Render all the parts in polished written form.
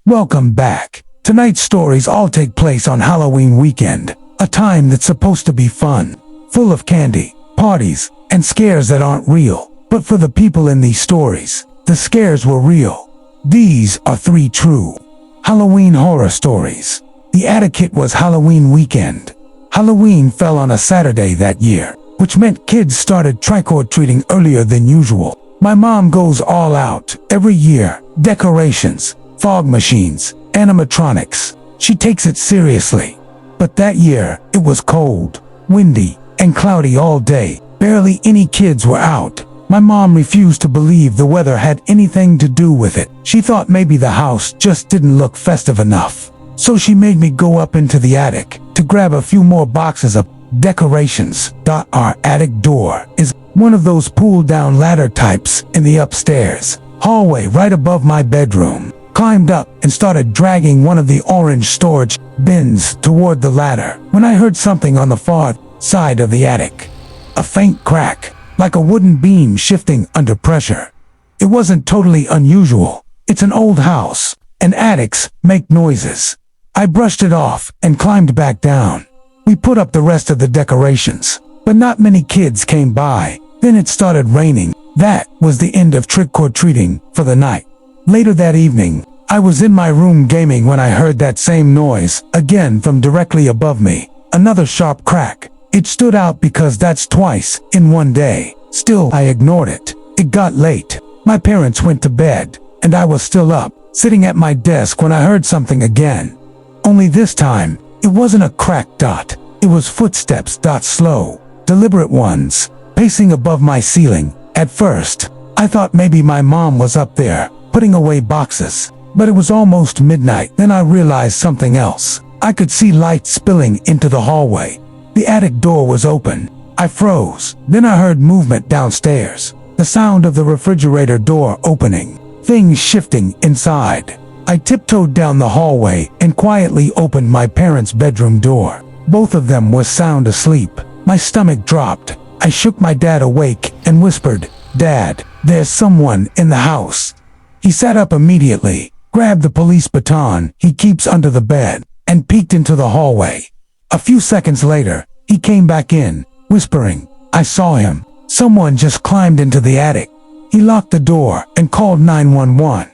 Welcome back. Tonight's stories all take place on Halloween weekend, a time that's supposed to be fun, full of candy, parties, and scares that aren't real. But for the people in these stories, the scares were real. These are 3 true Halloween horror stories. The etiquette was Halloween weekend. Halloween fell on a Saturday that year, which meant kids started trick-or-treating earlier than usual. My mom goes all out every year. Decorations, fog machines, animatronics. She takes it seriously. But that year, it was cold, windy, and cloudy all day. Barely any kids were out. My mom refused to believe the weather had anything to do with it. She thought maybe the house just didn't look festive enough. So she made me go up into the attic to grab a few more boxes of decorations. Our attic door is one of those pull-down ladder types in the upstairs hallway right above my bedroom. Climbed up and started dragging one of the orange storage bins toward the ladder when I heard something on the far side of the attic. A faint crack, like a wooden beam shifting under pressure. It wasn't totally unusual. It's an old house, and attics make noises. I brushed it off and climbed back down. We put up the rest of the decorations, but not many kids came by. Then it started raining. That was the end of trick-or-treating for the night. Later that evening, I was in my room gaming when I heard that same noise again from directly above me. Another sharp crack. It stood out because that's twice in one day. Still, I ignored it. It got late. My parents went to bed, and I was still up, sitting at my desk when I heard something again. Only this time, it wasn't a cracked dot. It was footsteps, slow, deliberate ones, pacing above my ceiling. At first, I thought maybe my mom was up there, putting away boxes. But it was almost midnight. Then I realized something else. I could see light spilling into the hallway. The attic door was open. I froze. Then I heard movement downstairs. The sound of the refrigerator door opening. Things shifting inside. I tiptoed down the hallway and quietly opened my parents' bedroom door. Both of them were sound asleep. My stomach dropped. I shook my dad awake and whispered, "Dad, there's someone in the house." He sat up immediately, grabbed the police baton he keeps under the bed, and peeked into the hallway. A few seconds later, he came back in, whispering, "I saw him. Someone just climbed into the attic." He locked the door and called 911.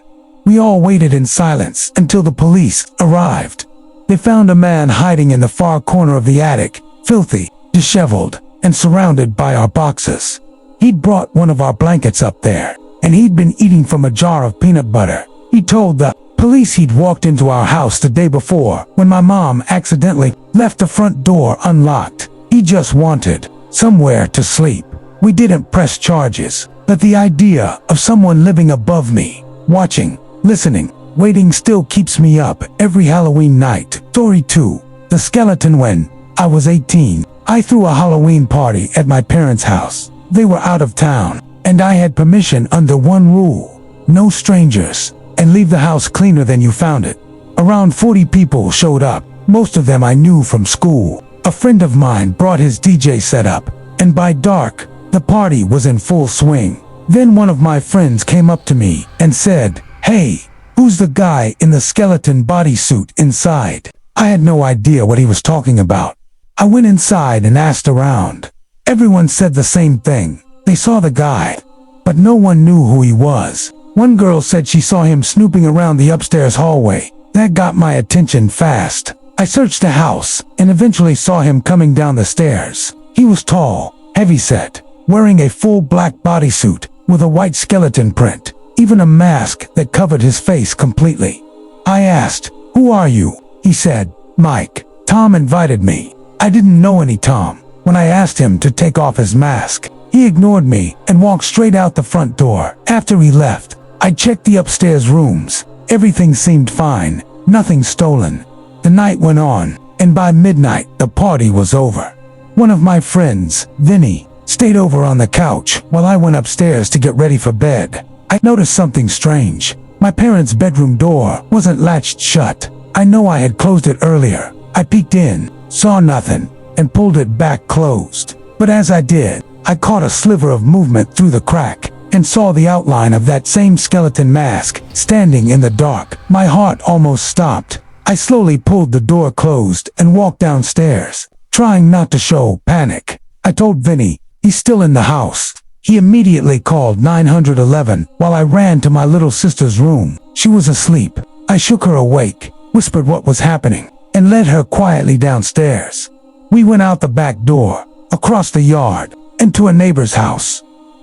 We all waited in silence until the police arrived. They found a man hiding in the far corner of the attic, filthy, disheveled, and surrounded by our boxes. He'd brought one of our blankets up there, and he'd been eating from a jar of peanut butter. He told the police he'd walked into our house the day before when my mom accidentally left the front door unlocked. He just wanted somewhere to sleep. We didn't press charges, but the idea of someone living above me, watching, listening, waiting still keeps me up every Halloween night. Story 2. The skeleton. When I was 18, I threw a Halloween party at my parents' house. They were out of town, and I had permission under one rule: no strangers, and leave the house cleaner than you found it. Around 40 people showed up, most of them I knew from school. A friend of mine brought his DJ setup, and by dark, the party was in full swing. Then one of my friends came up to me and said, "Hey, who's the guy in the skeleton bodysuit inside?" I had no idea what he was talking about. I went inside and asked around. Everyone said the same thing. They saw the guy, but no one knew who he was. One girl said she saw him snooping around the upstairs hallway. That got my attention fast. I searched the house and eventually saw him coming down the stairs. He was tall, heavyset, wearing a full black bodysuit with a white skeleton print, even a mask that covered his face completely. I asked, "Who are you?" He said, "Mike. Tom invited me." I didn't know any Tom. When I asked him to take off his mask, he ignored me and walked straight out the front door. After he left, I checked the upstairs rooms. Everything seemed fine, nothing stolen. The night went on, and by midnight, the party was over. One of my friends, Vinny, stayed over on the couch while I went upstairs to get ready for bed. I noticed something strange. My parents' bedroom door wasn't latched shut. I know I had closed it earlier. I peeked in, saw nothing, and pulled it back closed. But as I did, I caught a sliver of movement through the crack. and saw the outline of that same skeleton mask standing in the dark. My heart almost stopped. I slowly pulled the door closed and walked downstairs, trying not to show panic. I told Vinny, he's still in the house. He immediately called 911 while I ran to my little sister's room. She was asleep. I shook her awake, whispered what was happening, and led her quietly downstairs. We went out the back door, across the yard, and to a neighbor's house.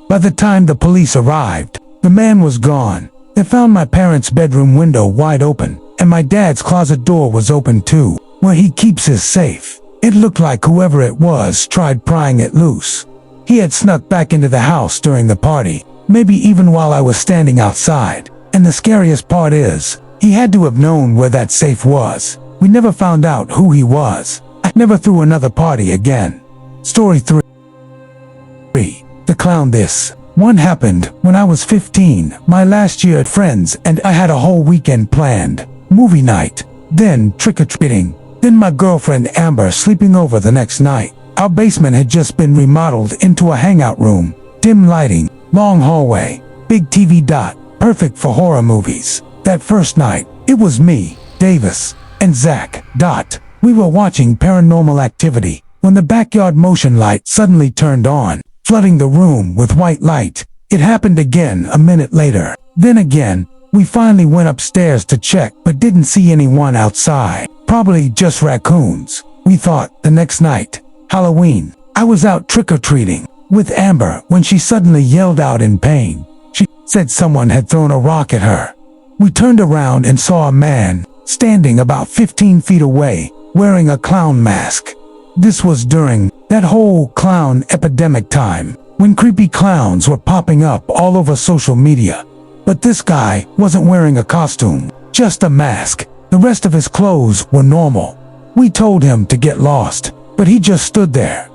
By the time the police arrived, the man was gone. They found my parents' bedroom window wide open, and my dad's closet door was open too, where he keeps his safe. It looked like whoever it was tried prying it loose. He had snuck back into the house during the party, maybe even while I was standing outside. And the scariest part is, he had to have known where that safe was. We never found out who he was. I never threw another party again. Story 3. The Clown. This one happened when I was 15, my last year at Friends, and I had a whole weekend planned. Movie night, then trick-or-treating, then my girlfriend Amber sleeping over the next night. Our basement had just been remodeled into a hangout room. Dim lighting, long hallway, big TV. Perfect for horror movies. That first night, it was me, Davis, and Zach. We were watching Paranormal Activity when the backyard motion light suddenly turned on, flooding the room with white light. It happened again a minute later. Then again. We finally went upstairs to check but didn't see anyone outside. Probably just raccoons. We thought the next night, Halloween, I was out trick-or-treating with Amber when she suddenly yelled out in pain. She said someone had thrown a rock at her. We turned around and saw a man standing about 15 feet away wearing a clown mask. This was during that whole clown epidemic time when creepy clowns were popping up all over social media. But this guy wasn't wearing a costume, just a mask. The rest of his clothes were normal. We told him to get lost, but he just stood there.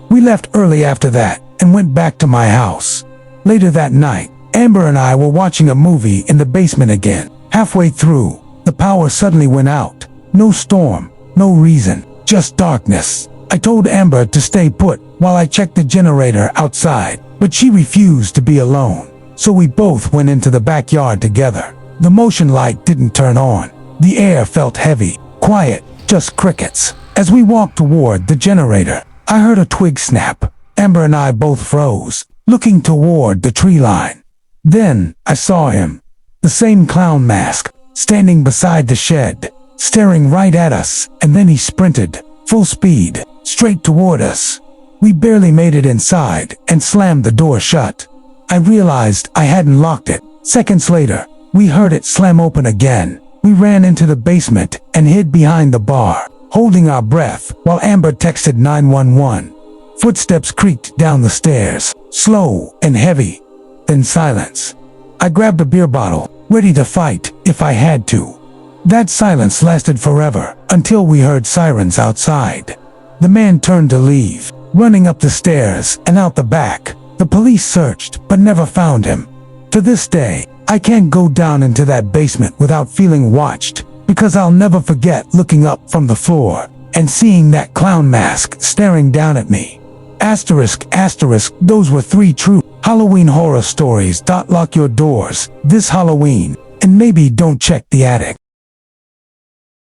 We left early after that and went back to my house. Later that night, Amber and I were watching a movie in the basement again. Halfway through, the power suddenly went out. No storm, no reason, just darkness. I told Amber to stay put while I checked the generator outside, but she refused to be alone. So we both went into the backyard together. The motion light didn't turn on. The air felt heavy, quiet, just crickets. As we walked toward the generator, I heard a twig snap. Amber and I both froze, looking toward the tree line. Then I saw him, the same clown mask, standing beside the shed, staring right at us, and then he sprinted, full speed, straight toward us. We barely made it inside and slammed the door shut. I realized I hadn't locked it. Seconds later, we heard it slam open again. We ran into the basement and hid behind the bar, holding our breath while Amber texted 911. Footsteps creaked down the stairs, slow and heavy. Then silence. I grabbed a beer bottle, ready to fight if I had to. That silence lasted forever, until we heard sirens outside. The man turned to leave, running up the stairs and out the back. The police searched, but never found him. To this day, I can't go down into that basement without feeling watched, because I'll never forget looking up from the floor and seeing that clown mask staring down at me. Asterisk, those were 3 true Halloween horror stories. Lock your doors this Halloween, and maybe don't check the attic.